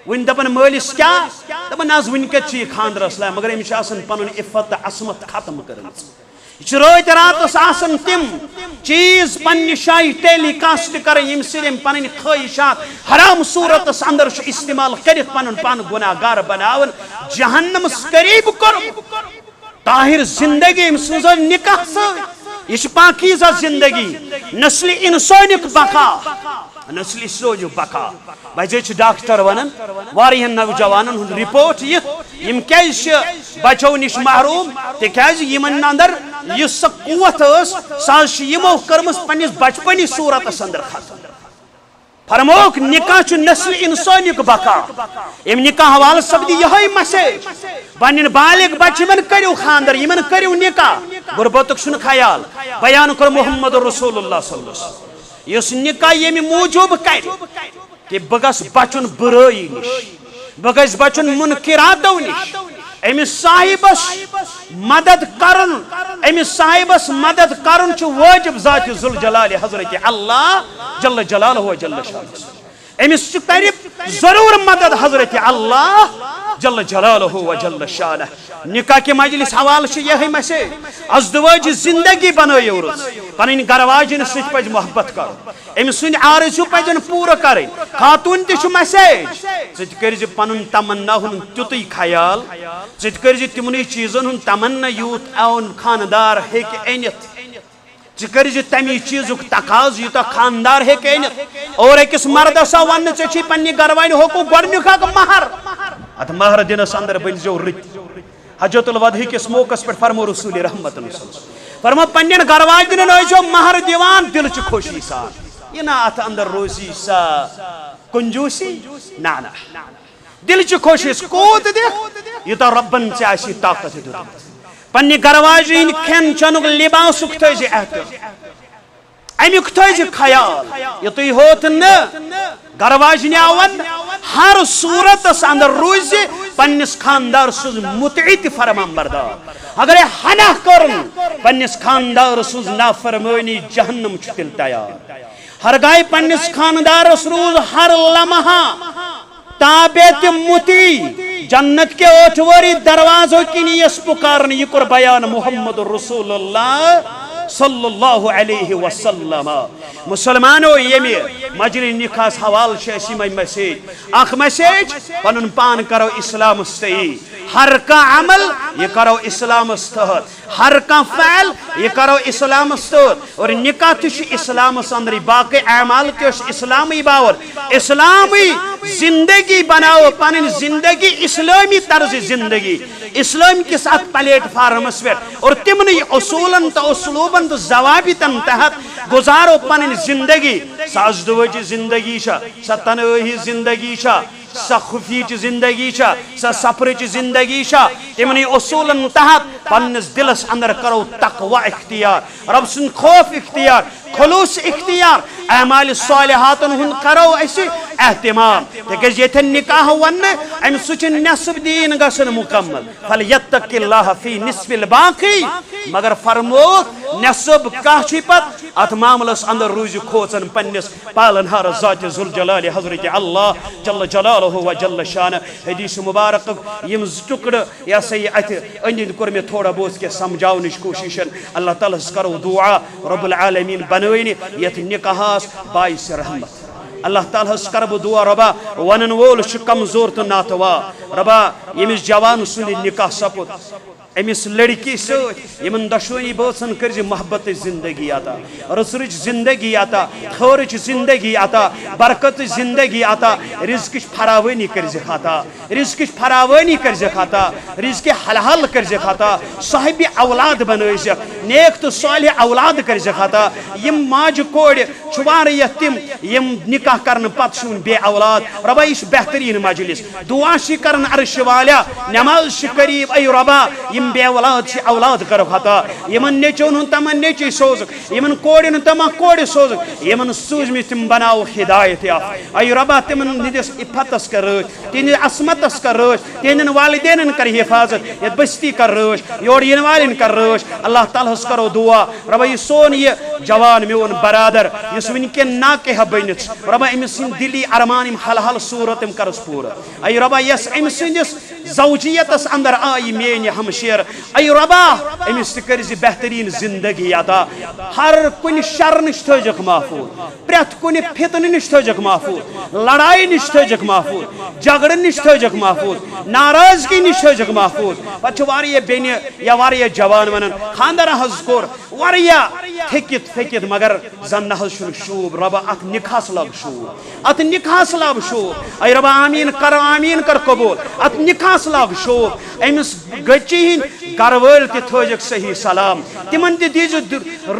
وٕنۍ دپان مٲلِس کیٛاہ دپان نہ حظ وٕنۍ کتہِ چھُ یہِ خاندرس لایق مگر أمِس چھِ آسان پنُن عفت تہٕ عصمت ختم کٔرمٕژ یہ رات راتس آسان تم چیز پنہ جائیں ٹیلی کاسٹ کریں یم سۭتۍ پنن خواہشات حرام صورتس اندر استعمال کرت پن پان گناہ گار بناون جہنمس قریب کر طاہر زندگی ام سز نکاح یہ پاکیزہ زندگی نسل انسانک بقا نسل انسانک بقا بھائی ڈاکٹر ونان واریہن نوجوانن ہند رپورٹ یم کیازِ بچو نش محروم تکیاز یمن اندر یہ سا قوت سا یمو کرمس پنس بچپنی صورتس اندر ختم فرموک نکاح چھ نسل انسانک بقا ام نکاح حوالہ سپدی یہ میسیج پنن بالغ بچہ یمن کریو خاندر یمن کریو نکاح غربتک چھن خیال بیان کر محمد رسول اللہ صلی اللہ علیہ وسلم اس نکاح یمی موجوب کر کہ بہ گژھٕ بچن برائی نش بہ گژھٕ بچن منکراتو نش امس صاحبس مدد کرن امس صاحبس مدد کرن چھ واجب ذات ذوالجلال حضرت اللہ جل جلالہ و جل شانہ امس چھ ضرور مدد حضرت اللہ جل جلالہ و جل شانہ نکاح کے مجلس حوالہ چھ یہ میسیج ازدواج زندگی بنائیو رٕژ پنن گھر واجن سۭتۍ پزِ محبت کرُن أمۍ سٕنٛدۍ آرزوٗ پزن پوٗرٕ کرٕنۍ خاتوٗن تہِ چھُ میسیج ژٕ تہِ کٔرزِ پنُن تمنا ہُنٛد تیُتُے خیال ژٕ تہِ کٔرزِ تِمنٕے چیٖزن ہُنٛد تمنا یوٗت اون خاندار ہیٚکہِ أنِتھ ژٕ کٔرزِ تمی چیٖزُک تقاضہٕ یوٗتاہ خاندار ہیٚکہِ أنِتھ اور أکِس مردس آو وننہٕ ژےٚ چھُے پننہِ گھرٕوالہِ حقوٗق گۄڈنیُک اکھ مہر اتھ مہر دِنس اندر بٔنۍزیو رٕتۍ حجت الوداع کس موقع پہ فرمو رسول رحمت فرمو پنن گھر واجن ٲسۍزیو مہر دِوان دل چھ خوشی سان یہ نا اتھ اندر روزی سا کنجوسی نا دل چھ خوشی کوت دکھ یوتاہ ربن ژےٚ آسی طاقت دیُتمُت پننہِ گھر واجن کھٮ۪ن چٮ۪نُک لباسُک تھٲیزِ احتیاط امیُک تھٲیزِ خیال یُتُے ہوت نہٕ گھر واجنہِ آون ہر صورتس اندر روزِ پنس خاندار سز متعت فرمان بردار اگر ہنا کرن پنس خاندار سز نافرمانی جہنم چھ تیل تیار ہر گاہ پنس خاندارس روز ہر لمحہ تابع تہ مطیع جنت کے اوٹوری دروازوں کی نیس پکارن یہ کر بیان محمد رسول اللہ صلی اللہ علیہ وسلم مسلمانو یمی مجری نکاس حوال شیسی میں مسیج اخ مسیج پنن پان کرو اسلام استعی ہر کا عمل یہ کرو اسلام استحت ہر کا فعل یہ کرو اسلام استحت اور نکاح تش اسلام اندری باقی اعمال تش اسلامی باور اسلامی زندگی بناو پنن زندگی اسلامی طرز زندگی اسلام کے ساتھ پلیٹ فارمس پر اور تمنی اصولاً تو اسلوباً تو ضوابطاً تحت گزارو پنن زندگی سازدوچ زندگی شا ستنوہی زندگی شا سا خفیچ زندگی شا سا سفرچ زندگی شا تمنی اصولاً تحت پنس دلس اندر کرو تقوی اختیار رب سن خوف اختیار خلوص اختیار اعمال صالحات ہن کرو ایسی اہتمام تکیز یہ نکاح ون ام سچ نصب دین گسن مکمل فلیتق اللہ فی نصف الباقی مگر فرمو نصب کاشی پت ات معاملس اندر روز کھوچن پنس پالنہار ذات ذوالجلال حضرت اللہ جل جلالہ و جل شان حدیث مبارک یم ٹکڑ یا سی ات اند کور میں تھوڑا بہت کے سمجھاونچ کوششن اللہ تعالی کرو دعا رب العالمین بنوین یت نکاحس باعث رحمت اللہ تعالیٰ کرب دعا ربا ونن وول کمزور تو ناتوا ربا یمس جوان سن نکاح سپد امس لڑکی ست یمن دشونی بوسن کرز محبت زندگی عطا رسرچ زندگی عطا خورچ زندگی عطا برکت زندگی عطا رزق فراوانی کرز عطا رزق فراوانی کرز عطا رزق حلال کرز عطا صاحب اولاد بنویز نیک تو صالح اولاد کرز عطا یم ماج کوڑ چھوار یتیم یم نکاح کرن پت شون بے اولاد ربا اس بہترین مجلس دعا شی کرن عرش والا نماز شی قریب ای ربا یم بے اولاد چھ اولاد کرو خطا یمن نیچون ہن تمن نیچی سوزک یمن کوڑن تمن کوڑ سوزک یمن سوزمی تم بناو ہدایت یا ای ربا تمن ندس افتس کر تین عصمتس کر تین والدین کر حفاظت یہ بستی کر روش یور ین والن کر روش اللہ تعالی ہس کرو دعا ربا یہ سون یہ جوان میون برادر یس ون کے ناکہ بنت ربا امس دلی ارمان حلحل صورت کرس پورا ای ربا یس امس زوجیتس اندر آئی مین ہمشیر ای ربا امس تکرز بہترین زندگی عطا ہر کن شر نش تھجک محفوظ پریت کن فتن نش تھجک محفوظ لڑائی نش تھجک محفوظ جھگڑ نش تھجک محفوظ ناراضگی نش تھجک محفوظ پچھ واریہ بین یا واریہ جوان ونن خاندر حض کور واریہ تھکت پھکت مگر زن نہ شن شوب ربا ات نکاح لگ شوب ات نکاح لگ شوب ای ربا آمین کر قبول ات نکاح لگ شوب امس گچی ہن گرول تہ تھوجک صحیح سلام تمن تہ دیز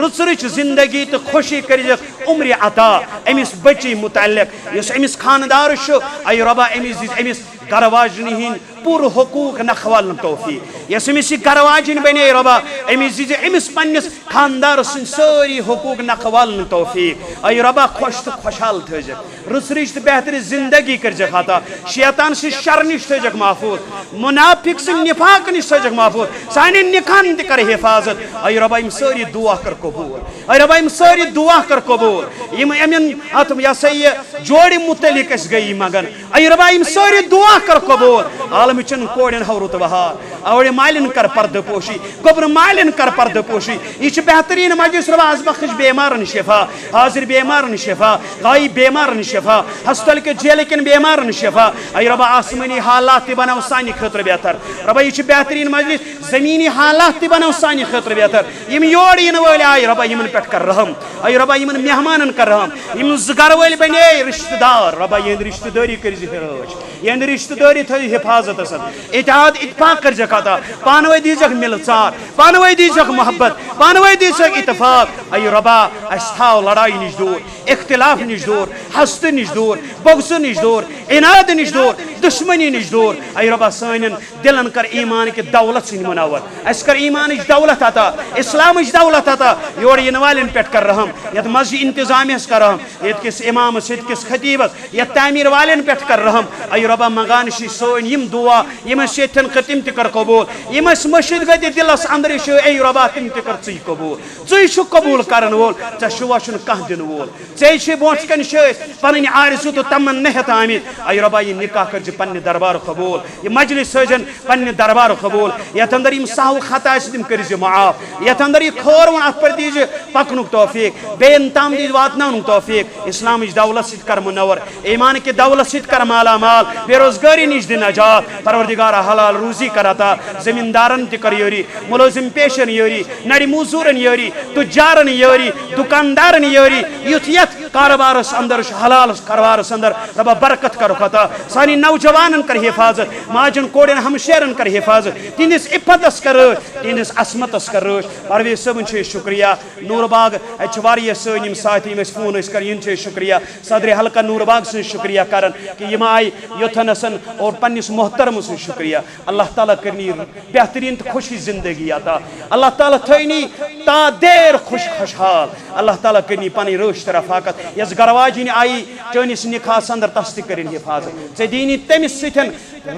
رچرچ زندگی تو خوشی کرجک عمر عطا امس بچی متعلق یس امس خاندار شو ای ربا امس دیز امس گرواجنی ہن پور حقوق نخوال توفیق یس امس گرواجن بنے ربا امس دیز امس پنس خاندار سن ساری حقوق نخوال توفیق ای ربا خوش تو خوشحال تھجک رچرچ تو بہتر زندگی کرجک عطا شیطان سے شر نش تھجک محفوظ منافق سے نفاق نش تھجک محفوظ سانہ نکاح تہ کر حفاظت ای ربا یم ساری دعا کر قبول ای ربا یم ساری دعا کر قبول یم امن اتم یا سی جوڑی متعلق اس گئی مگن ای ربا یم ساری دعا کر قبول عالم چن کوڑن حورت بہار اوڑ مالن کر پرد پوشی قبر مالن کر پرد پوشی یہ بہترین مجلس ربا از بخش بیمارن شفا حاضر بیمارن شفا غائب بیمارن شفا ہسپتال کے جیل کن بیمارن شفا ای ربا آسمانی حالات بناو سانی خطر بہتر ربا یہ بہترین مجلس زمینی حالات بناو سانی خطر بہتر یم یور ین ول آئی ربا یمن پٹ کر رحم ای ربا یمن مہمانن کر رحم یم زگر ول بنے رشتہ دار ربا یہ رشتہ داری کر زہراج یہ رشتہ داری تھو حفاظت اصل اتحاد اتفاق کر جکاتا پانوی دیجک ملچار پانوی دیجک محبت پانوی دیجک اتفاق ای ربا استھاو لڑائی نش دور اختلاف نش دور حسد نش دور بغض نش دور عناد نش دور دشمنی نش دور ای ربا سانن دلن کر ایمان کی دولت سن منور اس کر ایمان دولت عطا اسلام دولت عطا یور ین والن پٹ کر رحم یت مسجد انتظامیہ کر رحم یت کس امام یت کس خطیب یت تعمیر والن پٹ کر رحم ای ربا منگان شی سون یم دعا یم شیطان ختم تہ کر قبول یم مشید گد دلس اندر شو ای ربا تم تہ کر چی قبول چی شو قبول کرن وول چ شو شن کہ دن وول چی چھ بوٹ کن شو پنن آرزو تو تمنا ہت آمد ای ربا یہ نکاح کر پنہ دربار قبول یہ مجلس سوزن پنہ دربار قبول یت اندر یم سہو خطا اس تم کرز معاف یت اندر یہ کھور ون ات پر دیج پکنک توفیق بین تام دی واتناون توفیق اسلام دولت ست کر منور ایمان کے دولت ست کر مالا مال بے روزگاری نش دی نجات پروردگار حلال روزی کرتا زمیندارن تہ کر یوری ملازم پیشن یوری نڑی موزورن یوری تجارن یوری دکاندارن یوری یت یت کاروبارس اندر حلال کاروبارس اندر رب برکت کر خطا سانی نوجوانن کر حفاظت ماجن کوڑن ہمشیرن کر حفاظت تہندس عفتس کر تہندس عصمتس کر پرویز صبن چھ شکریہ نور باغ اچ واریہ سن یم ساتھی یم فون اس کر ین چھ شکریہ صدر حلقہ نور باغ سن شکریہ کرن کہ یم آئی یوتھنسن اور پنس محترم سن شکریہ اللہ تعالیٰ کرنی بہترین تو خوشی زندگی عطا اللہ تعالیٰ تھینی تا دیر خوش خوشحال اللہ تعالیٰ کرنی پنی روش رفاقت یس گرواجین آئی چونس نکاح اندر تصدیق کرن حفاظت ژے دینی تمس ستن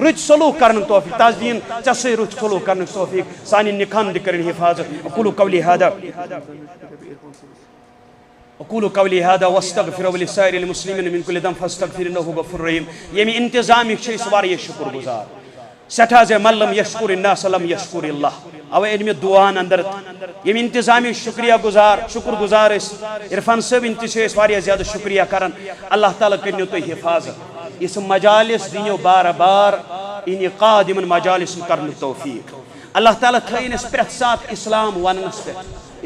رت سلوک کرن توفیق تاز دین ژے رت سلوک کرن توفیق سانی نکاح دی کرن حفاظت اقول قولی هذا اقول قولی هذا واستغفر لسائر المسلمین من كل ذنب فاستغفر انه هو غفور رحیم یمی انتظامی چھ سواری شکر گزار سٹھا زِ من لم یشکر الناس لم یشکر اللہ اوے علم دعان اندر یم انتظامی شکریہ گزار شکر گزار اس عرفان صاحب انتشے واریاہ زیادہ شکریہ کرن اللہ تعالیٰ کرنیو تو حفاظت اس مجالس دینیو بار بار انعقاد یمن مجالس کرن توفیق اللہ تعالیٰ تھین اس پرت سات اسلام وننس پہ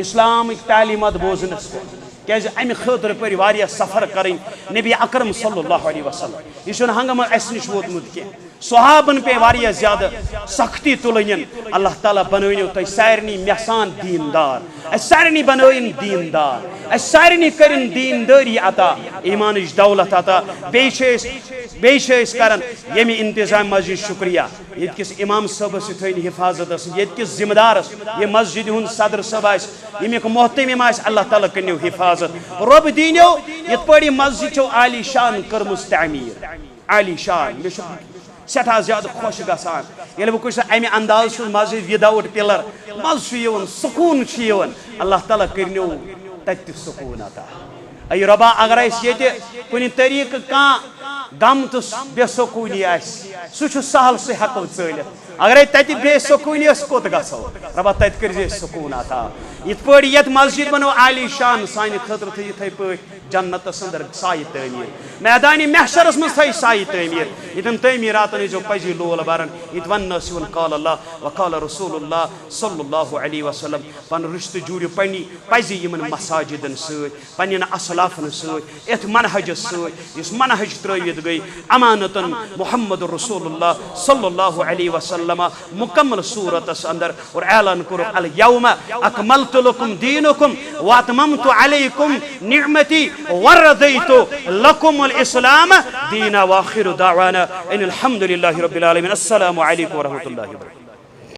اسلام تعلیمات بوزنس پہ کیازِ امہ خاطر پر واریاہ سفر کریں نبی اکرم صلی اللہ علیہ وسلم یہ چھُنہٕ ہنگامہ اس نش ووتمت کینٛہہ صحابن پہ واریاہ زیادہ سختی تلین اللہ تعالیٰ بنٲیِو تُہۍ سارنٕے مٮ۪سان دیندار اَسہِ سارنٕے بنٲیِن دیندار اَسہِ سارنٕے کٔرِن دیندٲری عطا ایمانٕچ دولت عطا بیٚیہِ چھِ أسۍ کران ییٚمہِ انتظام مسجد شکریہ ییٚتہِ کِس امام صٲبس تہِ تھٲیِن حفاظتس ییٚتہِ کِس ذمہٕ دارس یہ مسجد ہُنٛد صدر صٲب آسہِ ییٚمیُک محتمم آسہِ اللہ تعالیٰ کٔرنِو حفاظت رۄب دیٖنیو یِتھ پٲٹھۍ یہِ مسجد چھو عالی شان کٔرمٕژ تعمیٖر عالی شان مےٚ چھُ سٹھا زیادہ خوش گژھان ییٚلہِ بہٕ کُنہِ ساتہٕ امہِ انداز چھُس مسجد وداؤٹ پلر مزٕ چھُ یِوان سکوٗن چھُ یِوان اللہ تعالیٰ کٔرنِو تتہِ تہِ سکوٗن عطا اے رۄبا اگر اَسہِ ییٚتہِ کُنہِ طریٖقہٕ کانٛہہ غم تہٕ بے سکوٗنی آسہِ سُہ چھُ سہل سُہ ہٮ۪کو ژٲلِتھ اگرے تتہِ بے سکوٗنی ٲس کوٚت گژھو رۄبا تتہِ کٔرزِ اَسہِ سکوٗن عطا یِتھ پٲٹھۍ یتھ مسجد بنو عالی شان سانہِ خٲطرٕ تھٲیِو یِتھَے پٲٹھۍ جنتس اندر سایہِ تعمیٖر میدانِ محشرس منٛز تھٲیِو سایہِ تعمیٖر ییٚتٮ۪ن تعمیٖراتن ٲسۍزیو پزی لول بران ییٚتہِ وننہٕ ٲس یِوان قال اللہ وقال رسول اللہ صلی اللہ علیہ وسلم پنُن رشتہٕ جوٗڑِو پزی یِمن مساجدن سۭتۍ پننٮ۪ن اسلافن سۭتۍ یتھ منہجس سۭتۍ یُس منہج ترٲوِتھ گٔے امانتن محمد رسول اللہ صلی اللہ علیہ وسلم مکمل صورتس اندر اور اعلان کوٚرُکھ الیوم اکملت لکم دینکم واتممت علیکم نعمتی وردیت لکم الاسلام دینا واخر دعوانا ان الحمد للہ رب العالمین السلام علیکم ورحمۃ اللہ وبرکاتہ